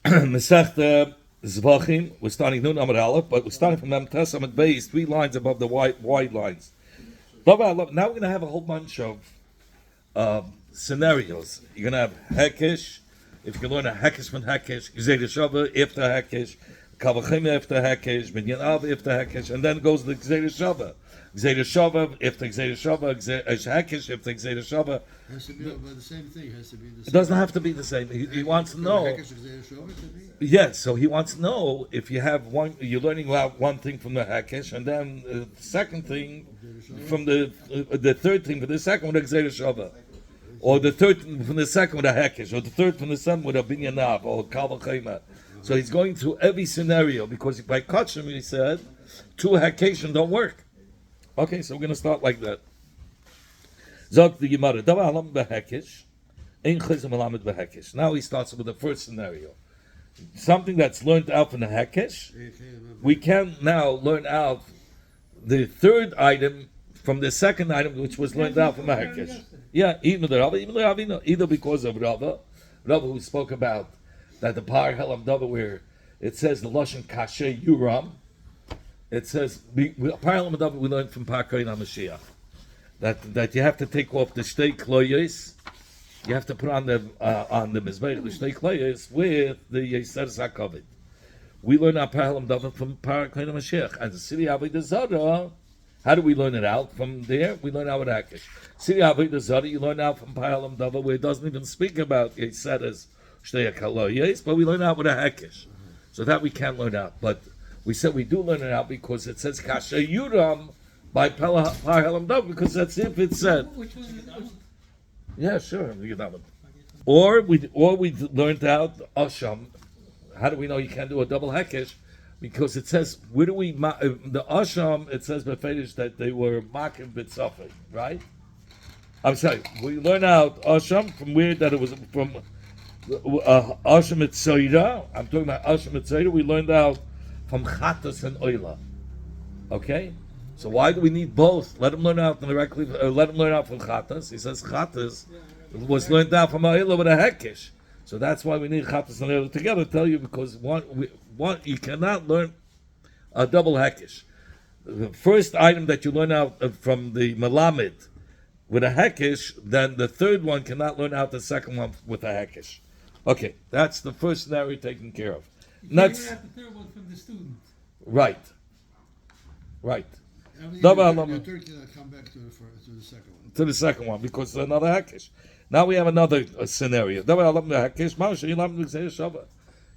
Masechta Zevachim. We're starting Nun Amud Aleph, but we're starting from Mem Tes Amud Beis, 3 lines above the wide lines. Now we're going to have a whole bunch of scenarios. You're going to have Hekesh. If you can learn a Hekesh from Hekesh, Gzei Shava if the Hekesh, Kavachim if the Hekesh, Binyan Av if the Hekesh, and then goes the Gzei Shava. Gzei Shava if the Gzei Shava, Hekesh if the Gzei Shava. Has to be the same thing. Has to be the same. It doesn't have to be the same. He wants to know. Yes, so he wants to know if you have one. You're learning about one thing from the Hekesh, and then the second thing from the third thing for the second with the Gzei Shava. Or the third from the second with a Hekesh, or the third from the second with a Binyan Av, or Kavachim. So he's going through every scenario, because by Kachim he said, 2 Hekesh don't work. Okay, so we're going to start like that. Zog the Gemara, Dava Alam Behekesh, Ein Chizim Alamed Behekesh. Now he starts with the first scenario. Something that's learned out from the Hekesh, we can now learn out the third item from the second item, which was learned out from the Hekesh. Yeah, even the Rava, either because of Rava who spoke about that the Par Helam Dava, where it says the Lashon Kashe Yuram, it says Par Helam Dava we learned from Par Koyin HaMashiach that you have to take off the shtei kloyes, you have to put on the mizbeach the shtei kloyes with the Yisar Zakavit. We learn our Par Helam Dava from Par Koyin HaMashiach, and the City Avodah Zarah. How do we learn it out? From there, we learn out with Hakesh. City Avodah Zarah, you learn out from Par Helam Dava, where it doesn't even speak about Yisaras Shtei Kaloyes, but we learn out with a Hakesh. So that we can learn out. But we said we do learn it out because it says Kasha Yuram by Par Helam Dava, because that's if it said. Yeah, sure. Or we learned out Asham. How do we know you can't do a double Hakesh? Because it says, where do we, the Asham, it says Befedish that they were Makim B'Tzafei, right? I'm sorry, we learn out Asham from where that it was from Asham Etzoira. I'm talking about Asham Etzoira. We learned out from Chatas and Oila. Okay? So why do we need both? Let them learn out directly, let them learn out from Chatas. He says Chatas was learned out from Oila with a Hekesh. So that's why we need Chatas and Oila together, tell you, because one, you cannot learn a double Hekesh. The first item that you learn out from the Melamed with a Hekesh, then the third one cannot learn out the second one with a Hekesh. Okay, that's the first scenario taken care of. Next, the third one from the student. Right. Right. Come back to the second one. To the second one, because it's another Hekesh. Now we have another scenario.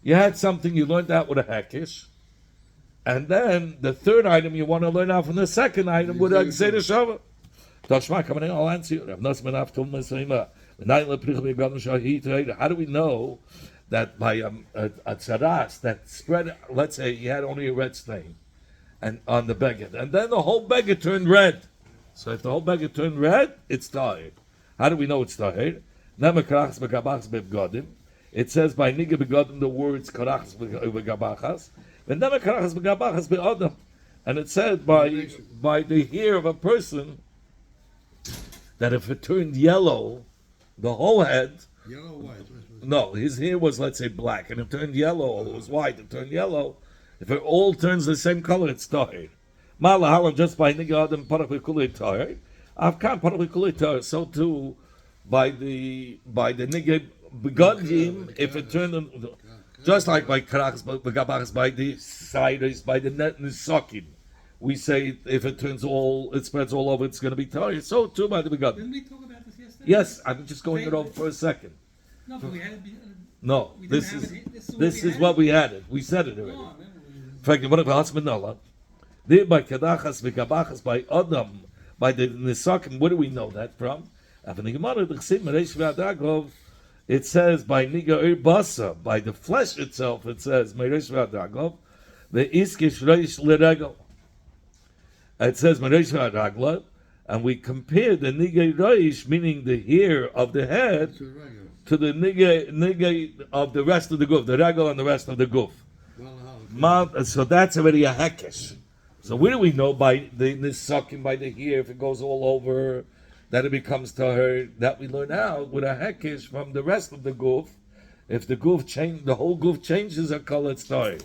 You had something you learned out with a Hekesh, and then the third item you want to learn out from the second item with a Gzei Shava. Tashma, come in, I'll answer you. How do we know that by a tzaras that spread, let's say you had only a red stain and on the beged, and then the whole beged turned red. So if the whole beged turned red, it's tahir. How do we know it's tahir? It says by niga begodim the words karachas begabachas, and then karachas begabachas be'adam, and it said by the hair of a person that if it turned yellow, the whole head. Yellow, white. No, his hair was, let's say, black, and it turned yellow, or it was white, it turned yellow. If it all turns the same color, it's tahir. Malahalam just by niga adam parach bekulei tahir. Avkan parach bekulei tahir. So too by the niga begodim, if it turned, just like by karachas begabachas, by the siders, by the net nisakim. We say if it turns it spreads all over, it's going to be tahir. So too by the begodim. Didn't we talk about this yesterday? Yes, I'm just going it over for a second. No, but we had it. No, this is what we added. We said it already. In fact, what about Hasmanallah? There by Kadachas Vikabachas by Adam, by the Nisakim, where do we know that from? It says by Niga Basa, by the flesh itself, it says Meresh Vadagov, the Iskish Reish Liregel. It says Meresh Vadagla, and we compare the Niga Reish, meaning the hair of the head, to the Niga of the rest of the guf, the Regel and the rest of the guf. So that's already a Hekesh. So where do we know by the sucking by the hair, if it goes all over, that it becomes tahir? That we learn out with a Hekesh from the rest of the guf, If the goof change, the whole goof changes a color, it's Torah.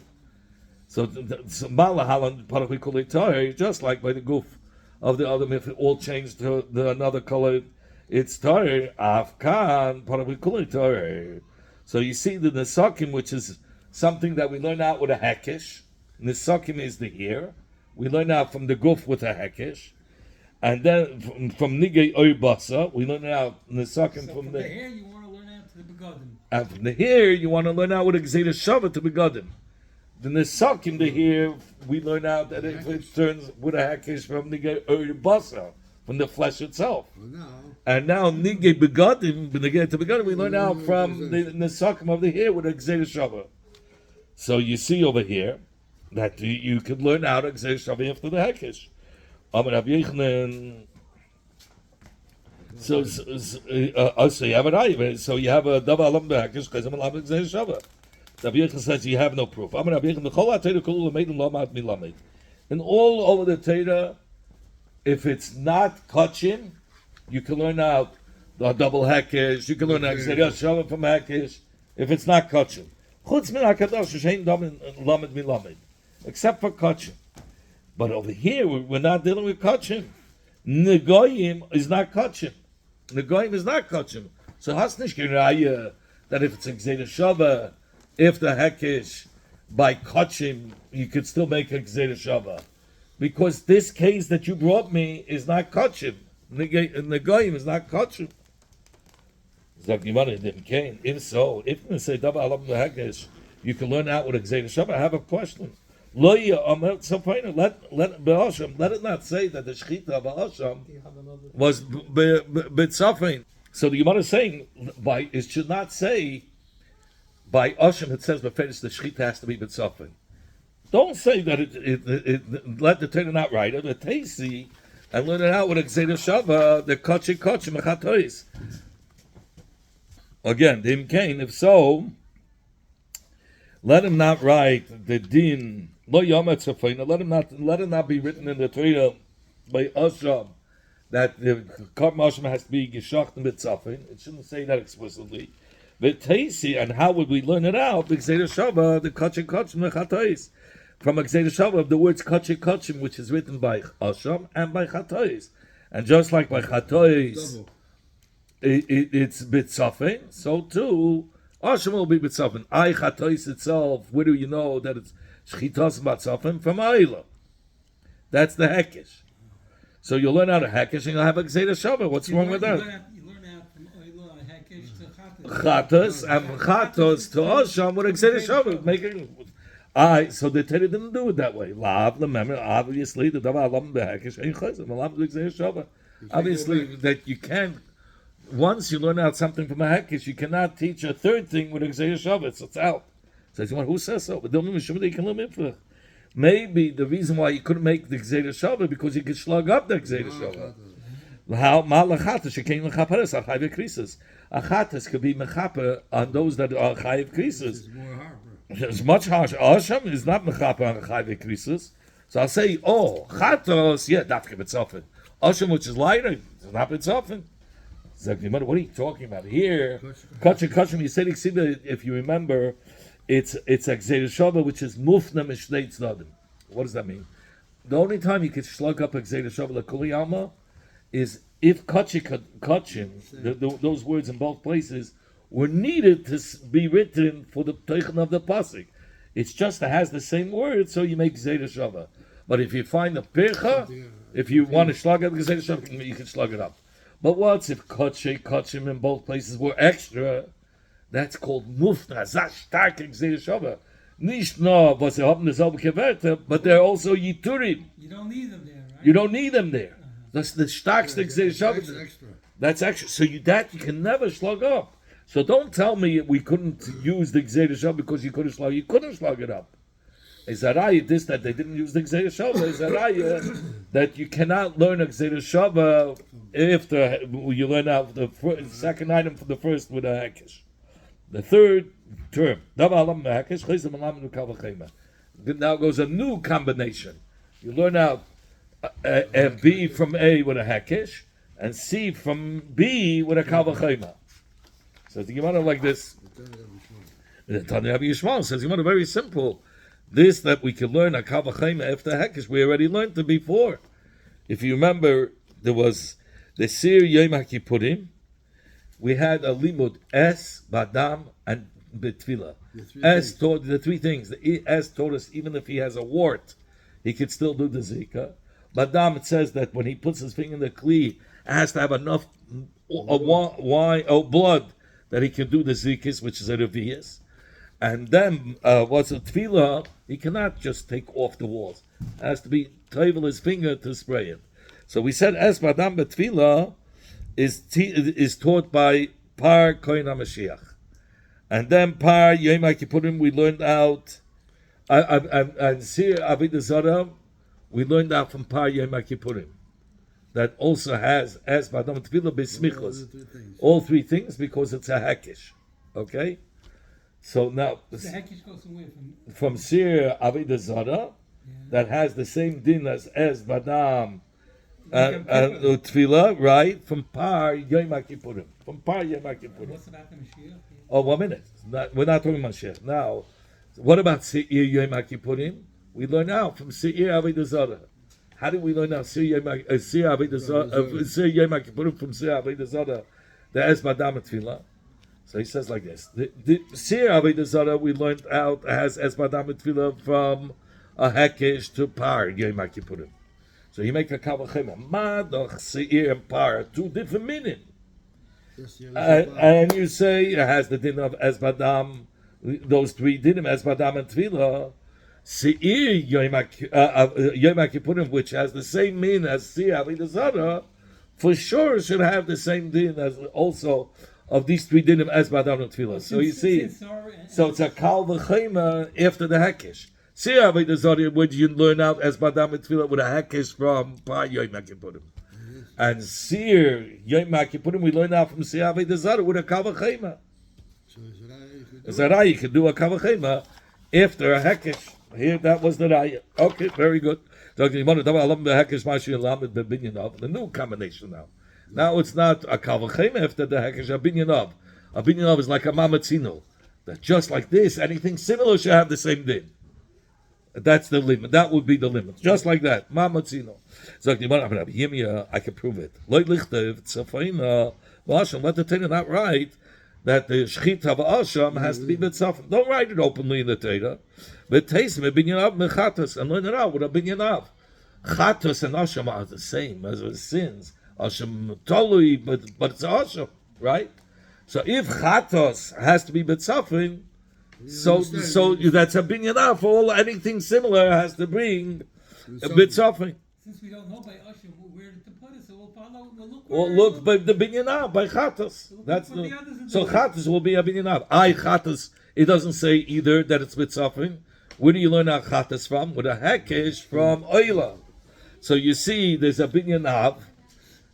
So Malahalan Parach we call it Torah, just like by the goof of the other, if it all changed to another color, it's Torah. Afkan Parach we call it Torah. So you see the Nesakim, which is something that we learn out with a Hekesh. Nesakim is the ear. We learn out from the goof with a Hekesh. And then from Nigei Oibasa, we learn out Nesakim So from the the... hair you want to learn out to the begodim. And from the hair, you want to learn out with a Gzeda Shava to begodim. The Nesakim, the hair, we learn out that if it turns with a Hekesh from Nigei Oibasa, from the flesh itself. And now Nigei Begodim, Nigei to Begodim, we learn out from the Nesakim of the hair with a Gzeda Shava. So you see over here that you could learn out a Gzeda Shava after the Hekesh. Amar Rabbi Yochanan. So you have an ayah. So you have a Dava Alam Behekesh because I'm Alam Gzeda Shava. Rabbi Yochanan says you have no proof. Amar Rabbi Yochanan, B'chol HaTorah Kulu L'meidin Lo Ma'at Milamed. In all over the Torah, if it's not kachim, you can learn out the double Hekesh. You can learn out Gzeda Shava from Hekesh. If it's not kachim, Chutz Min HaKadosh Shein Lamed Milamed, except for kachim. But over here, we're not dealing with kachim. Negoyim is not kachim. Negoyim is not kachim. So hasnish kiraya that if it's a Gzeda Shava, if the Hekesh by kachim, you could still make a Gzeda Shava. Because this case that you brought me is not kachim. Negoyim is not kachim. If so, if you say Dava Alam Hekesh, you can learn out with a Gzeda Shava. I have a question. Let it not say that the Shechita of Hasham was B'tzafin. So the Gemara is saying, it should not say, by Hasham it says, the Shechita has to be B'tzafin. Don't say that let the Torah not write it, but Tasi, and learn it out with a Gzeda Shava, the Kachi Mechatois. Again, Dim Kain, if so, let him not write the din. Let it not be written in the Torah by Asham that the Kar Mashma has to be Geshacht and Mitzafin. It shouldn't say that explicitly. The Taisi, and how would we learn it out? The Gzeda Shava, the Kachim Mechatais. From a Gzeda Shava of the words Kachim, which is written by Asham and by Chatais. And just like by Chatais, it's Mitzafin, so too, Asham will be Mitzafin. Chatais itself, where do you know that it's Shchitas Matzafim from Ayla? That's the Hekesh. So you'll learn out a Hekesh and you'll have a Gzeda Shava. What's wrong with that? You learn out from Ayla, Hekesh to Chatas and Chatos to Asham with a Gzeda Shava. So the Torah didn't do it that way. Obviously, the Dava Alam Behekesh ain't Chazim. Alam Gzeda Shava. Obviously, that you can't. Once you learn out something from a Hekesh, you cannot teach a third thing with a Gzeda Shava. So it's out. So who says so? But maybe the reason why you couldn't make the Gzeda Shava because you could slug up the Gzeda Shava. How Malachatas you can't mechaperes achayiv krisis. Achatas could be mechaper on those that are achayiv krisis. It's much harsher. Asham is not mechaper on achayiv krisis. So I'll say, chatos, yeah, dafke b'tzofin. Asham, which is lighter, is not b'tzofin. What are you talking about here? Kachim. You said if you remember. It's a Gzeda Shava, which is Mufna Mishnei Tznadim. What does that mean? The only time you can slug up a Gzeda Shava L'Kuli Alma is if Kachim, those words in both places, were needed to be written for the Teichen of the Pasuk. It's just that it has the same word, so you make Gzeda Shava. But if you find a Pircha, if you want to slug up Gzeda Shava, you can slug it up. But what's if Kachim in both places were extra? That's called Mufna, Zastark Gzeda Shava. Nicht nur, was sie haben dieselbe Gewerte, but they're also Yiturim. You don't need them there, right? You don't need them there. That's the starkest Gzeda Shava. That's extra. So you can never slug up. So don't tell me we couldn't use the Gzeda Shava because you couldn't slug it up. Is that this that they didn't use the Gzeda Shava? Is that you cannot learn a Gzeda Shava if you learn out the second item from the first with a Hekesh. The third term, now goes a new combination. You learn out a B from A with a Hekesh, and C from B with a Kal V'Chema. So the Gemara like this. The Tanya Rabbi Yishmael says, very simple. This that we can learn a Kavachayim after Hekesh, we already learned it before. If you remember, there was the Sir Yom HaKippurim. We had a limud Es, Badam, and Betfila. Es taught the three things. The Es taught us even if he has a wart, he could still do the Zika. Badam, it says that when he puts his finger in the Kli, it has to have enough blood that he can do the Zikis, which is a Revius. And then, what's a Tefillah, he cannot just take off the walls. It has to be travel his finger to spray it. So we said Es Badam Betfila is taught by Par Kohen HaMashiach. And then Par Yom HaKippurim we learned out, and Sir Avodah Zarah we learned out from Par Yom HaKippurim. That also has Es Badam Betfila B'Smichos. All three things because it's a Hekesh. Okay? So now, The Hekesh goes away from Sir Avodah Zarah, that has the same din as Badam and Tefillah, right? From Par Yom HaKippurim. From Par Yom HaKippurim. What's about the Mashiach? Oh, 1 minute. We're not talking about Mashiach. Now, what about Seir Yom HaKippurim? We learn now from Seir Avodah Zarah. How do we learn now Seir Yom HaKippurim from Seir Avodah Zarah? The Es Badam and Tefillah. So he says like this: the Seir Avodah Zarah we learned out has Es Badam and Tefillah from a Hekesh to Par Yom HaKippurim. So you make a Kavachema. Madach, Seir, and Par, two different meaning. And you say it has the din of Es Badam, those three dinim, Es Badam and Tefillah. Seir Yom HaKippurim, which has the same meaning as Seir Avodah Zarah, for sure should have the same din as also of these three dinim Es Badam and Tefillah. So you see, so it's a Kal V'Chema after the Hekesh. Seir Avodah Zarah, would you learn out Es Badam and Tefillah with a Hekesh from Par Yom HaKippurim. And Seir Yom HaKippurim, we learn out from Seir Avodah Zarah with a Kal V'Chema. So you could do a Kal V'Chema after a Hekesh. Here, that was the Raya. Okay, very good. The new combination now. Now it's not a Kal V'Chema after the Hekesh, a Binyanov. A Binyanov is like a Mamatzino. That just like this, anything similar should have the same din. That's the limit. That would be the limit. Just like that. Mamatzino. So I can prove it. Let the Torah not write that the Shechita of Asham has to be B'tzafim. Don't write it openly in the Torah. But taste me Binyanav Mechatos and learn it out with a Binyanav. Chatos and Asham are the same as the sins. Asham Tolui, but it's Asham, right? So if Chatos has to be B'tzafim, so that's a Binyanav. For all anything similar has to bring a B'tzafim. Since we don't know by Usher where to put it, so we'll follow. We'll look by the Binyanav, by Chatos. That's the so Chatos will be a Binyanav. Chatos. It doesn't say either that it's B'tzafim. Where do you learn our Chatas from? With a Hekesh from Oila. So you see, there's a Binyanav,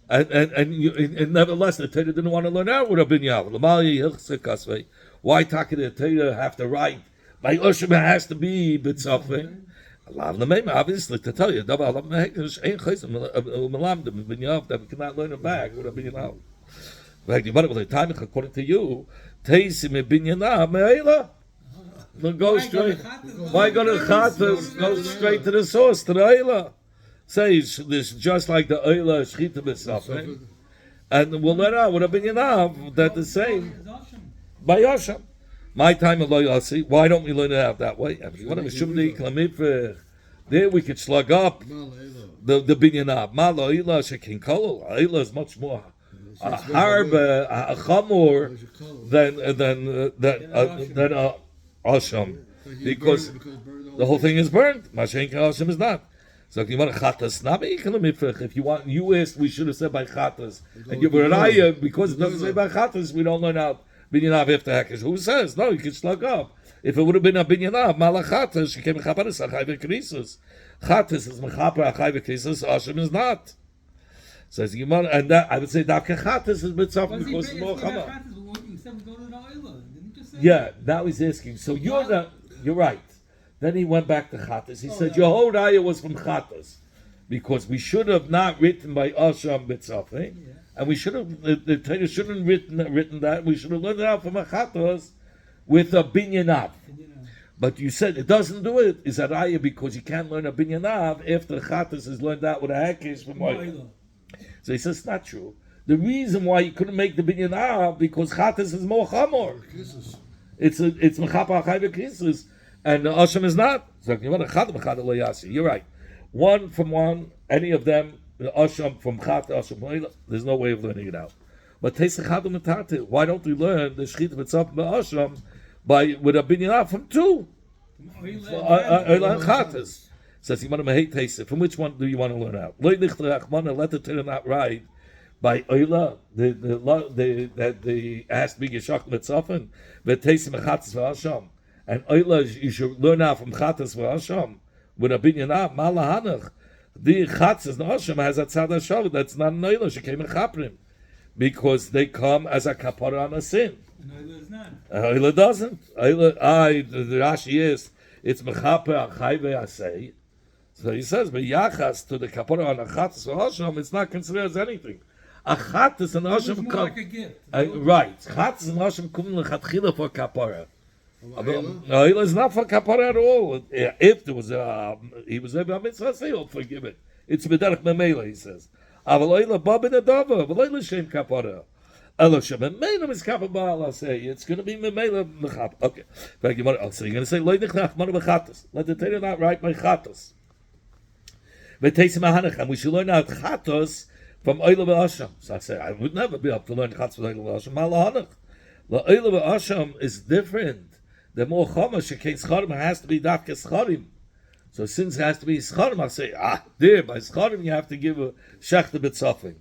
and nevertheless, the Torah didn't want to learn out with a Binyanav. Why the Torah have to write? By Ushim, it has to be B'tzafim. Obviously, to tell you, that we cannot learn it back with a Binyanav. According to you, go straight. Why go to Chatas? Go straight to the source, to the Eila. Say this just like the Eila Shechita B'Safim, and we'll let out with a Binyanav that the same by Yasham. My time of Loyasi. Why don't we learn it out that way? There we could slug up the Binyanav. Ma Loyla Shekin Kol. Eila is much more harb, a chamor than Asham, because the whole thing is burned. Mashenka Asham is not. So if you want chatas, if you want, you asked, we should have said by chatas, and you were an ayah because it doesn't say by chatas. We don't learn out binyanav after hekesh. Who says no? You can slug up. If it would have been a binyanav, malachatas, she came mechaparis achai v'krisus. Chatas is mechaper achai v'krisus. Asham is not. Says Yimon, and that I would say that chatas is mitzvah because it's more chama. Yeah, now he's asking. So you're right. Then he went back to Chatas. He said, your whole raya was from Chatas. Because we should have not written by Asham B'tzafim. And we should have, the Torah shouldn't have written that. We should have learned it out from a Chatas with a binyanav. You know. But you said it doesn't do it. Is a raya because you can't learn a binyanav if the chatas is learned out with a hekesh from oila. So he says it's not true. The reason why you couldn't make the binyanav because chatas is more chamor. It's mechapa achayve krisis, and the asham is not. So you're right. One from one, any of them, the asham from chat, asham from oila, there's no way of learning it out. But why don't we learn the shchita b'tzaf b'asham with a binyanav from two? Oila and chatas. Says he hate taste. From which one do you want to learn out? Let the Torah not right by oila. The has to be geshach b'tzafin. The taste mechatas v'asham. And oila you should learn out from chatas v'asham with a binyanav malahanach. The chatas v'asham has a tzad hashav. That's not an oila. She came in chaprim. Because they come as a kapara on a sin. Oila is not. Oila doesn't. The Rashi is, it's mechaper achayve asay. So he says, but yachas to the kapara on a chatas or hasham, it's not considered as anything. A chatas and hasham It's more come. like a gift. Right. Chatas and hasham come lechatchila for kapara. Oila is not for kapara at all. If there was he was able to say, he'll forgive it. It's b'derech memela, he saes. Aval oila babin adava, aval oila shem kapara. Elo shem memela is kapara. I say it's going to be memela mechap. Okay. So you're going to say loydich nachmanu b'chatos. Let the Torah not write by chatos. V'teisim ahanach, and we should learn out chatos from oila v'asham. So I say I would never be able to learn chatos from oila v'asham. Malahanach. The oila v'asham is different. The more chomash shekei scharim has to be dafke scharim. So since it has to be scharim, I say, there, by scharim you have to give a shechta b'tzafim.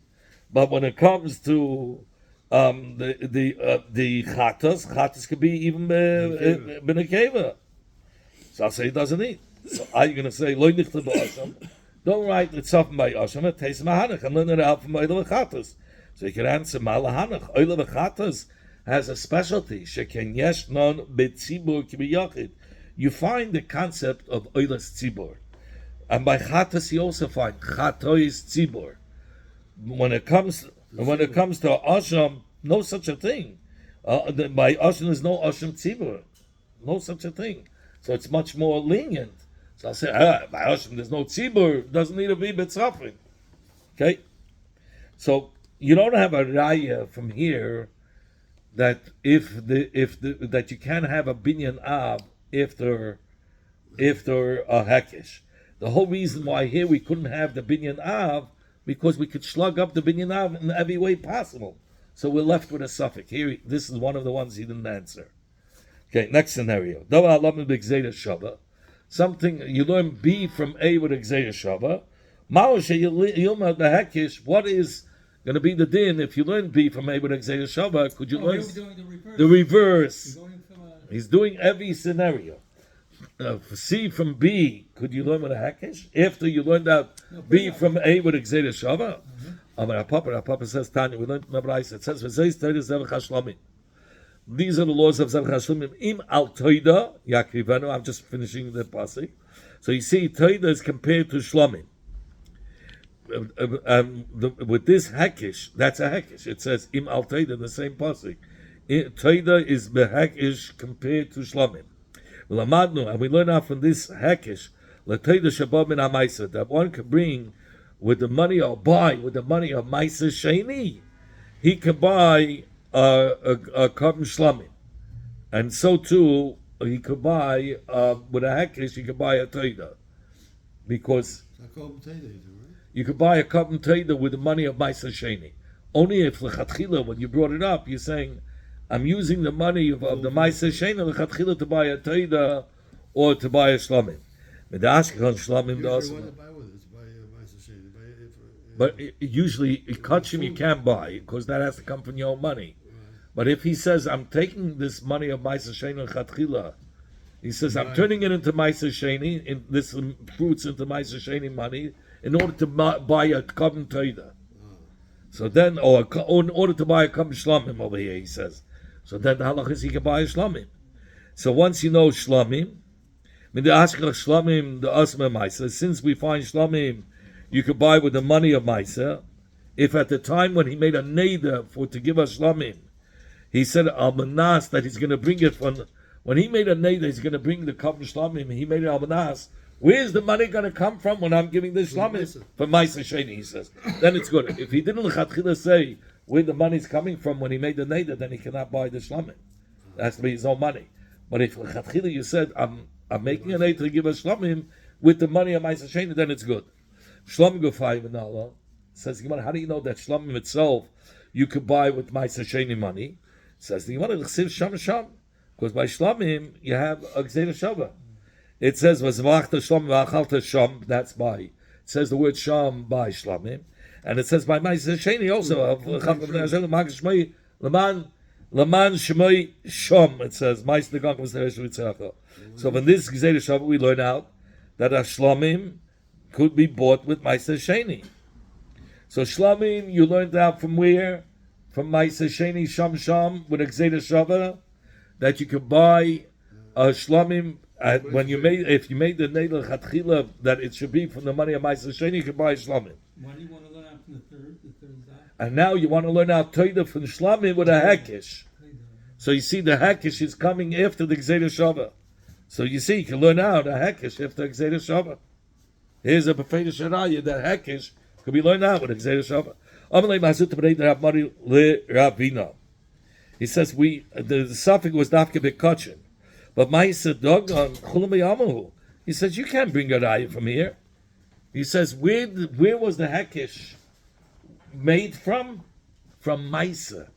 But when it comes to the chatas could be even b'nekeva. So I'll say it doesn't eat. So are you going to say, lo nichta b'asham? Don't write the tzafim by asham, it tastes mahanach, and learn it out from oila v'chatas. So you can answer, malahanach, oila v'chatas has a specialty, sheken yesh non b'tzibur ki b'yachid. You find the concept of oilas tzibur, and by chatas you also find chatois tzibur. When it comes to asham, no such a thing. By asham there's no asham tzibur, no such a thing. So it's much more lenient. So I'll say by asham there's no tzibur, doesn't need to be betzafin. Okay, so you don't have a raya from here that that you can have a binyan ab after a hekesh. The whole reason why here we couldn't have the binyan av because we could slug up the binyan av in every way possible. So we're left with a suffix. Here, this is one of the ones he didn't answer. Okay, next scenario. Something you learn B from A with Xeya Shava. Yilma the hekesh. What is going to be the din if you learn B from A with Xeya Shava? Could you learn the reverse? He's doing every scenario. For C from B, could you learn with a hekesh? After you learned out B from A with Xeya Shava? Our Papa says, Tanya, we learned in the Braisa. It says, these are the laws of Zevachim. Im al Toida, Yakrivenu. I'm just finishing the pasuk. So you see, Toida is compared to Shlomim. With this hekesh, that's a hekesh. It says Im al Toida in the same pasuk. Toida is behekesh compared to Shlomim. And we learn out from this hekesh, Toida shabab min ha'maisa, that one can bring with the money or buy with the money of Maisa Sheni, he can buy a carbon shlamim, and so too he could buy with a hekesh. He could buy a toida because you could buy a carbon toida with the money of Maisa Sheni. Only if lechatchila, when you brought it up, you're saying, I'm using the money of the Maisa Sheni lechatchila to buy a toida or to buy a shlamim. But usually, kachim you can't buy because that has to come from your own money. But if he says, I'm taking this money of Maisa Sheni Chatchila, he says, I'm turning it into Maisa Sheni, in this fruits into Maisa Sheni money, in order to buy a Kabin Toida. So then, or in order to buy a Kabin Shlamim over here, he says. So then the halach is he can buy a Shlamim. So once you know Shlamim, since we find Shlamim, you could buy with the money of Maisa. If at the time when he made a neder to give us Shlamim, he said al-manas that he's going to bring it from When he made a neder, he's going to bring the cup of shlamim. He made it almanas. Where's the money going to come from when I'm giving the shlamim? From Ma'aser Sheni, he says. Then it's good. If he didn't l'chatchila say where the money's coming from when he made the neder, then he cannot buy the shlamim. It has to be his own money. But if l'chatchila you said, I'm making a neder to give a shlamim with the money of Ma'aser Sheni, then it's good. Shlamim Gufay V'nala says, how do you know that shlamim itself you could buy with Ma'aser Sheni money? Says the Gemara, l'chsiv sham sham. Because by shlamim you have a gzeira shava. It says v'zvachta shlam v'achalta sham. That's by. It says the word sham by shlamim, and it says by Ma'aser Sheni also. Leman shemay sham. It says Ma'aser Gam was the Rishon. So from this gzeira shava we learn out that a shlamim could be bought with Ma'aser Sheni. So shlamim you learned out from where? From Ma'aser Sheni sham sham with a gzeira shava. That you could buy a shlamim when you made, if you made the neder chatchila that it should be from the money of Ma'aser Sheni, you could buy a shlamim. Why do you want to learn out from the third guy? And now you want to learn out toida from shlamim with a hekesh. So you see the hekesh is coming after the gzeira shava. So you see you can learn out a hekesh after the gzeira shava. Here's a befeida sharaya that hekesh could be learned out with a gzeira shava. Amalei mazut b'nei Rabbi le Ravina. He says the suffix was dafke bekachin, but Ma'aser Dagan chulam b'yamahu. He says you can't bring a raya from here. He says where was the hekesh made from? From Ma'aser.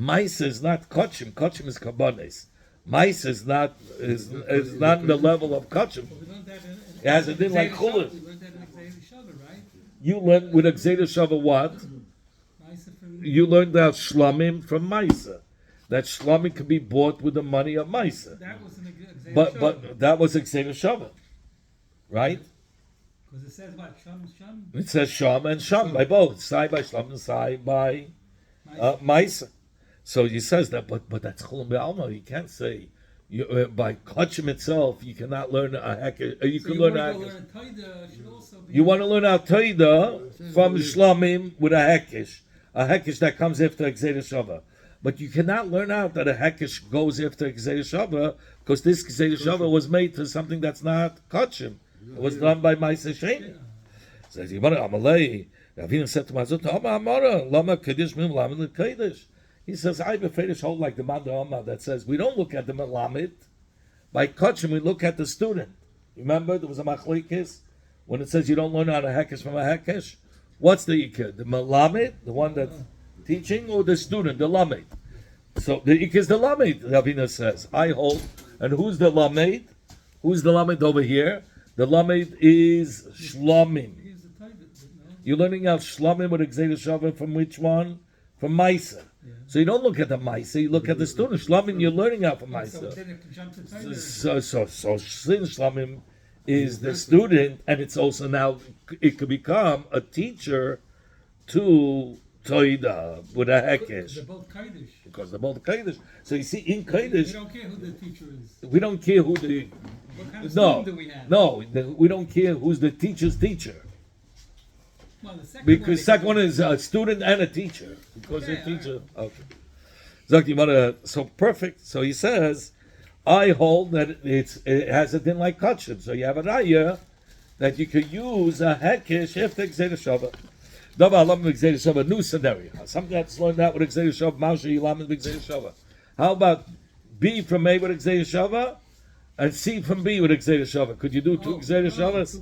Ma'aser is not kachim. Kachim is kabbanis. Ma'aser is not in the level of kachim. It has a din like chulam. We learned that in the gzeira shava, right? You learned with a gzeira shava what? You learned that shlamim from Ma'aser. That shlamim can be bought with the money of Ma'aser. That was an gzeira But shava. that was a gzeira shava, right? Because it says what? Sham? It says sham and sham by both, side by shlam and side by Ma'aser. So he says that, but that's chulam be'alma. You can't say by kachim itself you cannot learn a hekesh. You can learn a hekesh. You want to learn a toida from shlamim with a hekesh that comes after a gzeira shava. But you cannot learn out that a hekesh goes after a gzeira shava because this gzeira shava was made to something that's not kachim. It was done by Ma'aser Sheni. Says Yimara Amalei. Ravina said to Mazut, Amara Lama Kaddish Mim Lamed Kaddish. He says, I befedish hold like the Manda Amma that says we don't look at the Melamed. By kachim we look at the student. Remember there was a machlekes when it says you don't learn how to hekesh from a hekesh. What's the ikar? The Melamed, the one that's teaching, or the student, the lamed? So the ikar is the lamed. Ravina says, I hold. And who's the lamed? Who's the lamed over here? The lamed is shlamim. You're learning out shlamim with a gzeira shava from which one? From Ma'aser. Yeah. So you don't look at the Ma'aser, you look at the student. Shlamim you're learning out from Ma'aser. So sin shlamim is the student, and it's also now it could become a teacher to Toida with a hekesh. They're both Kaddish. Because they're both Kaddish. So you see, in Kaddish, we don't care who the teacher is. We don't care who the. What kind of student do we have? No, we don't care who's the teacher's teacher. Well, the second because second one is a student and a teacher. Because the teacher. Right. Okay. So perfect. So he says, I hold that it has a din like kachim. So you have a raya that you could use a hekesh if the gzeira shava. New scenario. Something that's learned out with gzeira shava. Masha yilam with gzeira shava. How about B from A with gzeira shava and C from B with gzeira shava? Could you do two gzeira shavas?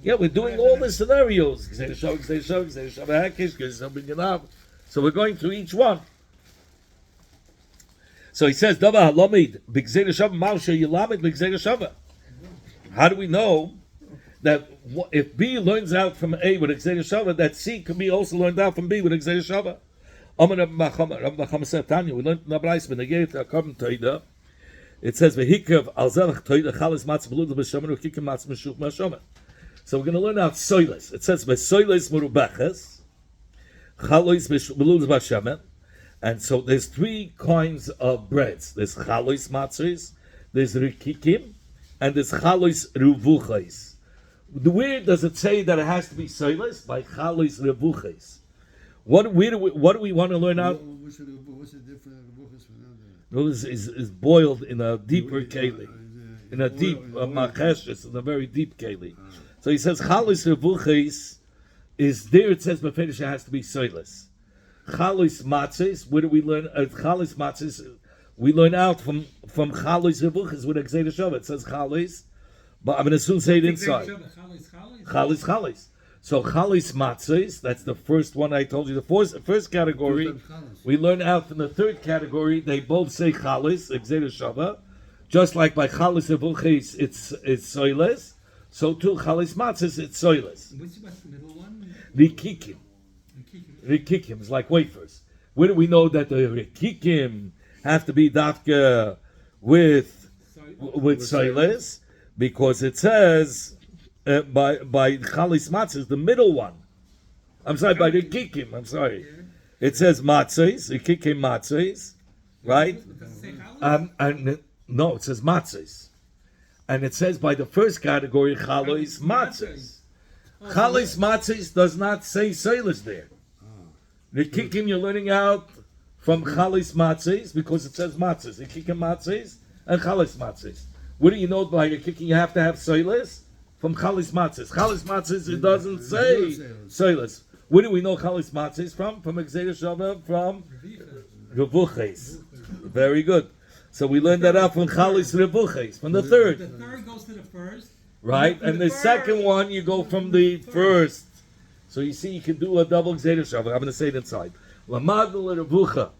Yeah, we're doing all the scenarios. Gzeira shava, gzeira shava, gzeira shava hekesh, gzeira shava b'ganav. So we're going through each one. So he says, Dava halomid b'gzeira shava Masha yilam with gzeira shava. How do we know that if B learns out from A with gzeira shava, that C can be also learned out from B with gzeira shava? Rabbi Chama said, Tanya, we learned in the Braisa, when they gave a carbon toida, it says, V'hikav al zelach toida chalis matz belud b'shomer v'hikav matz m'shuch m'shomer. So we're going to learn out soilis. It says, V'soilis merubaches, chalois belud b'shomer. And so there's three kinds of breads. There's chalois matzris, there's rikikim, and there's chalois ruvuchais. Where does it say that it has to be soilis? By chalois revuches. What do we want to learn out? What's the different buchas from Notice is boiled in a deeper keli, in a deep macheshes, in a very deep keli. So he says chalis revuches is there. It says befedish it has to be soilus. Chalis matzes. Where do we learn? Chalis matzes. We learn out from chalis revuches with exeda shava. It says chalis, but I'm going to soon say it inside. Chalis. So chalis matzes. That's the first one I told you. The first category. We learn out from the third category. They both say chalis exeda shava, just like by chalis revuches it's soilus. So too chalis matzes it's soilus. What's the middle one? Rikikim. Rikikim is like wafers. Where do we know that the rikikim have to be dafka with soilus? Because it says by chalis matzes the middle one. I'm sorry, by rikikim. I'm sorry. It says matzes, rikikim matzes, right? And no, it says matzes. And it says by the first category, chalos matzes. Chalos matzes does not say soilus there. The kikim you're learning out from chalos matzes because it says matzes. The kikim matzes and chalos matzes. Where do you know by the kikim you have to have soilus? From chalos matzes. Chalos matzes it doesn't say soilus. Where do we know chalos matzes from? From exeda shava, from revuches. Very good. So we learned that out from chalis revuches, from the third. The third goes to the first. Right? And the second one, you go from the first. So you see, you can do a double exeda shava. I'm going to say it inside. Lamad revucha.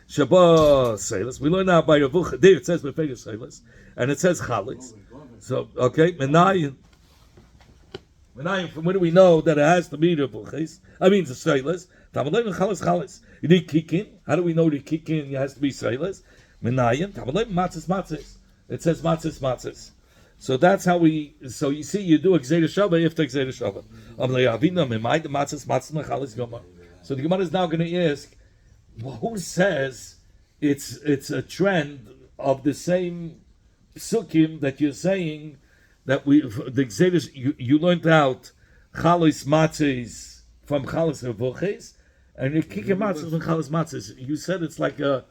Shabbat seilus. We learn out by revucha. There it says befeigus seilus. And it says chalis. So, okay. Menayim, from where do we know that it has to be revuches? I mean, the seilus. Tamalayim chalis chalis. You need kikin. How do we know the kikin has to be seilus? Menayim, tabalim, matzes. It says matzes. So that's how we. So you see, you do exeda shava if the exeda shava. So the Gemara is now going to ask, well, who says it's a trend of the same psukim that you're saying that the exeda you learned out chalis matzes from chalis revuches and you kick matzes from chalis matzes. You said it's like a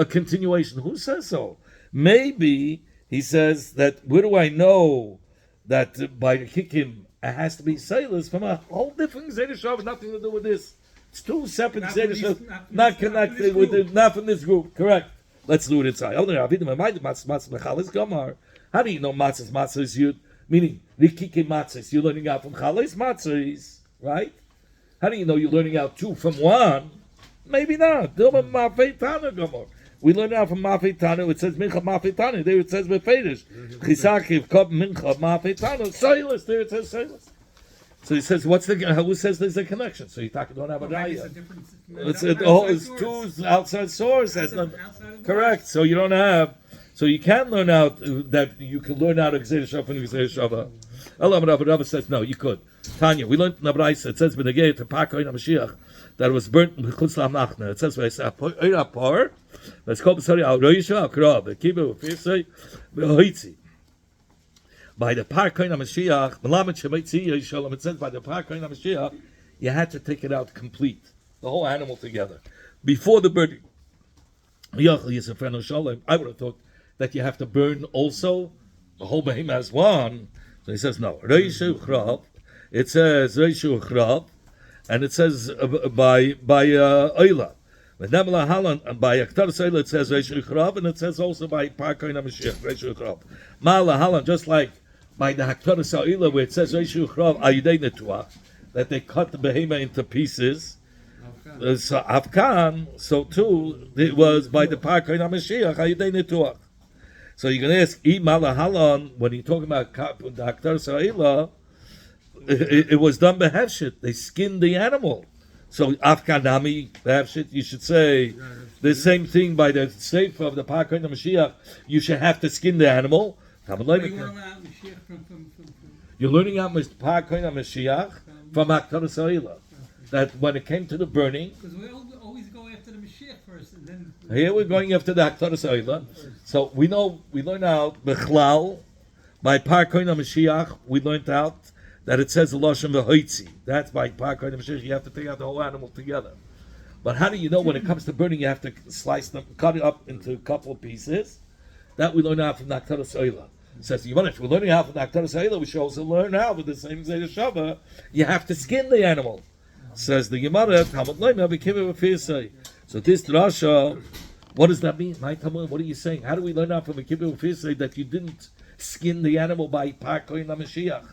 continuation. Who says so? Maybe he says that. Where do I know that by the kikim it has to be sailors from a whole different zayda shav, nothing to do with this. It's two separate zayda shav, not connected with not from this group. Correct. Let's do it inside. How do you know matzes matzes? You meaning the kikim matzes? You're learning out from chalis matzes, right? How do you know you're learning out two from one? Maybe not. We learn out from Mafei Tanu. It says Mincha Mafei Tanu. There it says Befedish. Chisakiv Kob Mincha Mafei Tanu. Soilus. There it says Soilus. So he says, who says there's a connection? So you don't have a raya. It's two outside source. Correct. So you don't have. So you can learn out that you can learn out Exeda Shava and Exeda Shava. Allah Rabbi says no, you could. Tanya, we learned in the Braisa. It says B'negei to Pakoin HaMashiach that was burnt in Chutz Lamachna. It says Par. Let's call sorry Al Roisha Al Krab. Keep it with Firsei B'Hoitzi. By the Pakoin HaMashiach, Melamed Shemeitzi Yishalom. It says by the Pakoin HaMashiach, you had to take it out complete, the whole animal together, before the burning. I would have thought that you have to burn also the whole behemoth as one. So he says no. Reishu Chrav. It says Reishu Chrav, and it says by Oila. But Namla Halan and by Aktar Oila it says Reishu Chrav, and it says also by Parkoin HaMashiach Reishu Chrav. Mala Halan, just like by the Aktar Oila where it says Reishu Chrav Ayidei Netuach, that they cut the behemoth into pieces. So Afkan, so too it was by the Parkoin HaMashiach Ayidei Netuach. So you're going to ask, Mala Halan, when you're talking about the Aktar Oila, it was done by Hefshit. They skinned the animal. So Afkanami Hefshit, you should say the same thing by the Sefer of the Parkoin HaMashiach. You should have to skin the animal. You're learning out Parkoin HaMashiach from Aktar Oila. That when it came to the burning, because we always go after the Mashiach first, and then here we're going after the Aktar Oila. So we learn out Bechlal by Parkoin HaMashiach. We learned out that it says the Lashon V'Hoitzi. That's by Parkoin HaMashiach. You have to take out the whole animal together. But how do you know when it comes to burning, you have to slice them, cut it up into a couple of pieces? That we learn out from Naktaras Oila. It says, if we're learning out from Naktaras Oila, we should also learn out with the same Zayda Shava, you have to skin the animal. Says the Gemara, Talmud Leima, B'kivir V'fisei. So this drasha, what does that mean? My Talmud, what are you saying? How do we learn out from B'kivir V'fisei that you didn't skin the animal by Parkoin HaMashiach?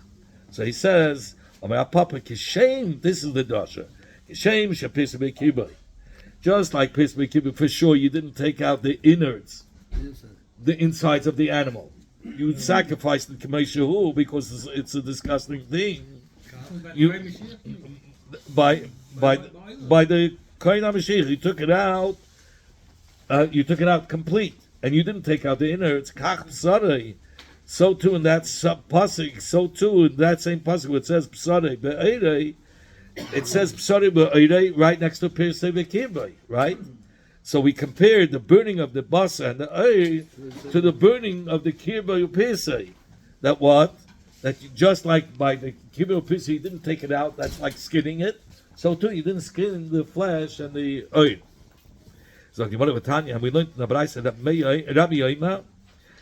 So he says, Papa, Kishem, this is the drasha. Kishem Shapisa B'kibay. Just like Pisa B'kibay, for sure you didn't take out the innards, the insides of the animal. You would sacrifice the Kamei because it's a disgusting thing. By the Kohen HaMashiach, you took it out. You took it out complete, and you didn't take out the innards. Kach psarei. So too in that pasuk. So too in that same pasuk, where it says psarei be'erei. It says psarei be'erei right next to pirsei v'kirbei. Right. So we compared the burning of the basa and the eir to the burning of the kirbei u'pirsei. That what? That you, just like by the kibbutz piece, you didn't take it out. That's like skinning it. So too, you didn't skin the flesh and the oil. So Tanya, and we learned in the Braisa that Rabbi Yoima.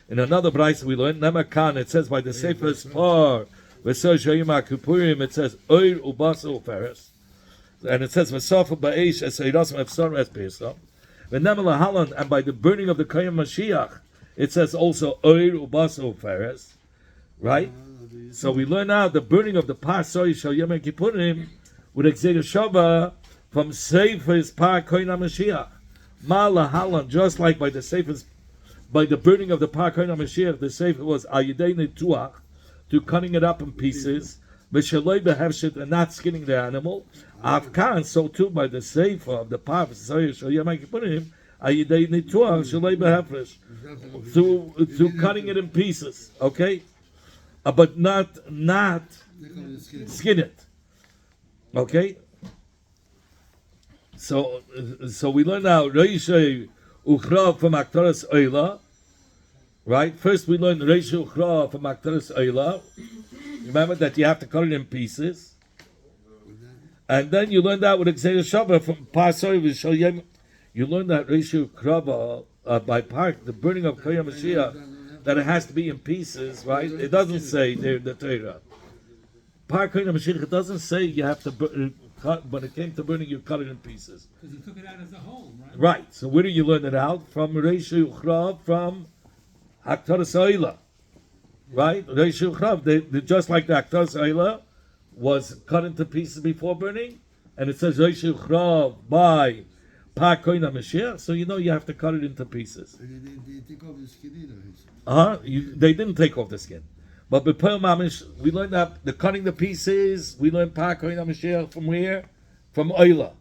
In another Braisa we learned Nemakan. It says by the Sefer's par v'soj Yoima Kupurim. It says oil ubasa uferes, and it says v'sofa ba'esh es eirasam efsar es peisam. V'nemel halan, and by the burning of the Kohen Mashiach, it says also oil ubasa uferes. Right. So we learn now the burning of the Pasoi Shal Yom Kippurim with Exeter Shava from Sefer's Par Kohen HaMashiach. Ma'ala Halan, just like by the Sefer's, by the burning of the Par Kohen HaMashiach, the Sefer was Ayidei Netuach, to cutting it up in pieces, V'shaloi Behevshit, and not skinning the animal. Afkan, so too by the Sefer of the Par Shal Yom Kippurim, Ayidei Netuach, Shaloi Behevshit, to cutting it in pieces. Okay. But not skin it. Okay? So we learn now Reisha Uchra from Aktaras Oila. Right? First we learn Reisha Uchra from Aktaras Oila. Remember that you have to cut it in pieces. And then you learn that with Exeter Shabbat from Pasoi V'Shalyem. You learn that Reisha Uchra by part, the burning of Kohen Mashiach, that it has to be in pieces, right? It doesn't say there in the Torah. Par Kohen HaMashiach, it doesn't say you have to cut, when it came to burning, you cut it in pieces. Because he took it out as a whole, right? Right. So where do you learn it out? From Reisha Uchra, from Haktaras Oila. Right? Reisha Uchra, just like the Haktaras Oila was cut into pieces before burning, and it says Reisha Uchra by Par Kohen HaMashiach, so you know you have to cut it into pieces. They didn't take off the skin. But b'Peil Mamish, we learned that the cutting the pieces, we learned Par Kohen HaMashiach from where? From Oila.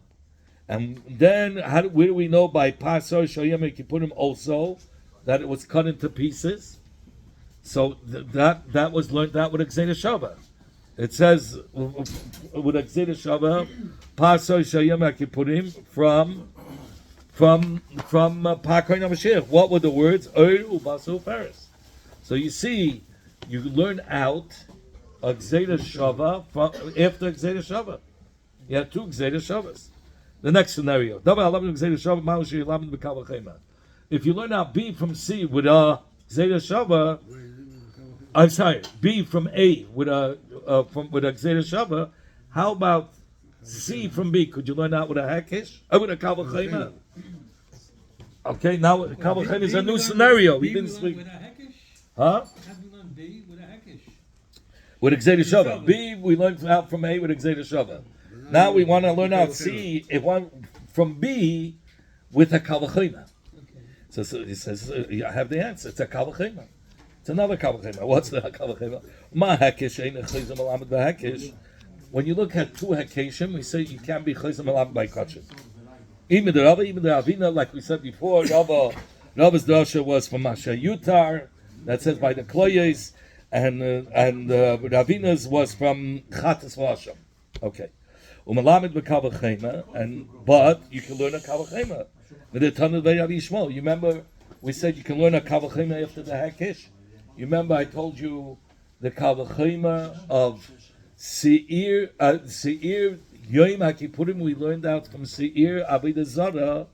And then, where do we know by Pasor Shoyam Kippurim also that it was cut into pieces? So that was learned out with Exeter Shava. It says with Exeter Shava, Pasor Shoyam Kippurim from Par Kohen HaMashiach. What were the words? Oil Ubasu Paris. So you see, you learn out Exeter Shava from after Exeter Shava. You have two Exeter Shavas. The next scenario. If you learn out B from C with a Exeter Shava, I'm sorry, B from A with a Exeter Shava, how about C from B? Could you learn out with a Hakish? With a Kavachema? Okay, now Kavachema is a new scenario. We didn't speak. Huh? Have we learned B with a Hekish? With Exeter Shava. B, we learned out from A with Exeter Shava. Now we want to learn out C from B with a Kavachema. So he says, I have the answer. It's a Kavachema. It's another Kavachema. What's the Kavachema? Ma Hekish ain't a Chizim Alamed Hekish. When you look at two Hekishim, we say you can't be Chizim Alamed by Kachin. Even the Ravina, like we said before, Rava's Drasha was from Masha Yutar, that says by the Kloyes, and Ravina's was from Chatas Vasham. Okay. Umalamed b'Kavachema, but you can learn a Kavachema. With the Tanur V'Rav Yishmael. You remember we said you can learn a Kavachema after the Hakish? You remember I told you the Kavachema of Seir Yom HaKippurim we learned out from Seir Avodah Zarah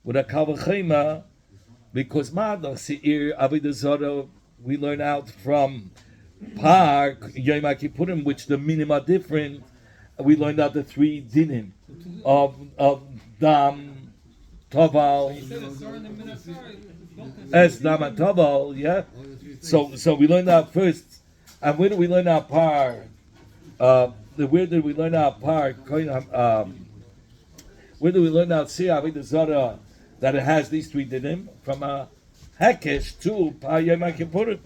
with a Kal V'Chema, because Madach Seir Avodah Zarah we learn out from Par Yom HaKippurim, which the minim are different. We learned out the 3 dinim of Dam, Toval, You said it's Sarah and Minasar. Es Dam and Toval, yeah. So we learned out first, and where did we learn out Par? Where did we learn out Par? Where did we learn out Seir Avodah Zarah that it has these 3 dinim from Hekesh to Par Yom HaKippurim?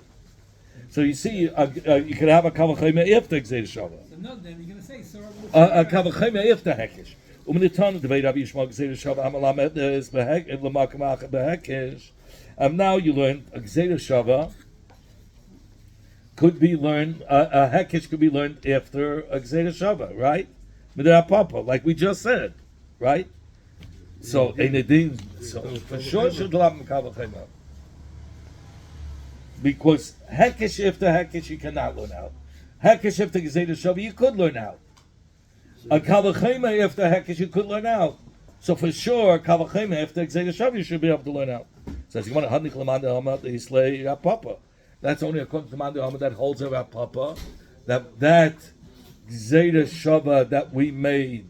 So you see, you can have a Kavachayma after Gzeir Shavah. So no, then you're gonna say Sarah. A Kavachayma after Hekesh. The way Rabbi Yishmael Gzeir Shavah Amalamed is L'Makam Behekesh. And now you learn a Gzeir Shavah could be learned, a Hekesh could be learned after a Gzeir Shavah, right? Midra Papa, like we just said, right? So, so for sure, should love Kavachayma. Because Hekesh after Hekesh you cannot learn out. Hekesh after Gzeir Shavah you could learn out. A Kavachayma after Hekesh you could learn out. So for sure, Kavachayma after Gzeir Shavah you should be able to learn out. So as you want to Hadnik Lamanda Hama, they slay Papa. That's only according to Manda Hama that holds our Papa. That Gzeir Shavah that we made.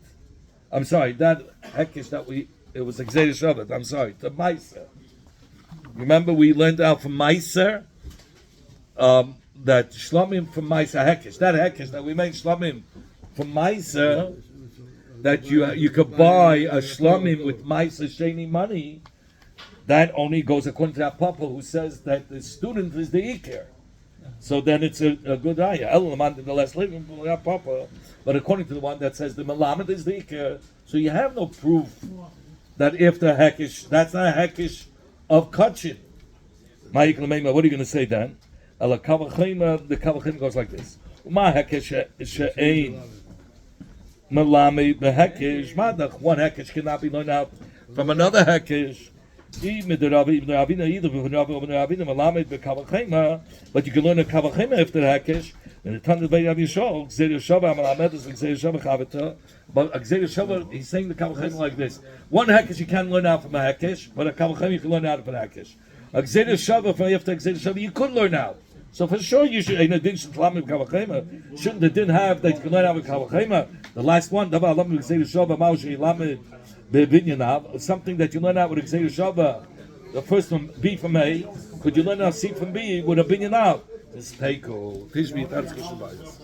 I'm sorry, that Hekesh that it was a Gzeir Shavah. I'm sorry, the Meiser. Remember we learned out from Meiser. That Shlomim from Meiser Hekesh, that Hekesh that we made Shlomim from Meiser, that you could buy a Shlomim with Meiser Sheni money, that only goes according to that Papa who says that the student is the Iker. So then it's a good ayah. Elaman the less living Papa, but according to the one that says the Melamed is the Iker, so you have no proof that if the Hekesh, that's not a Hekesh of Kachin. What are you going to say then? The Kavachim goes like this. One Hekesh cannot be learned out from another Hekesh. But you can learn a Kavachim after the Hekesh. And the Tanna Beit Rabbi Yishol, Gzeir Shavah, Amalamed is Gzeir Shavah Chavita. But Gzeir Shavah, he's saying the Kavachim like this: one Hekesh you can learn out from a Hekesh, but a Kavachim you can learn out from a Hekesh. A Gzeir Shavah from after Gzeir Shavah you could learn out. So for sure you should. In addition to Lamim Kavachim, shouldn't the din have that you can learn out with Kavachim? The last one, Davar Lamim Gzeir Shavah Maushi Lamim Bebinyanav, something that you learn out with Gzeir Shavah. The first one, B from A, could you learn out C from B with a Binyanav? This Teiko, Tishbi, that's Kishabayis.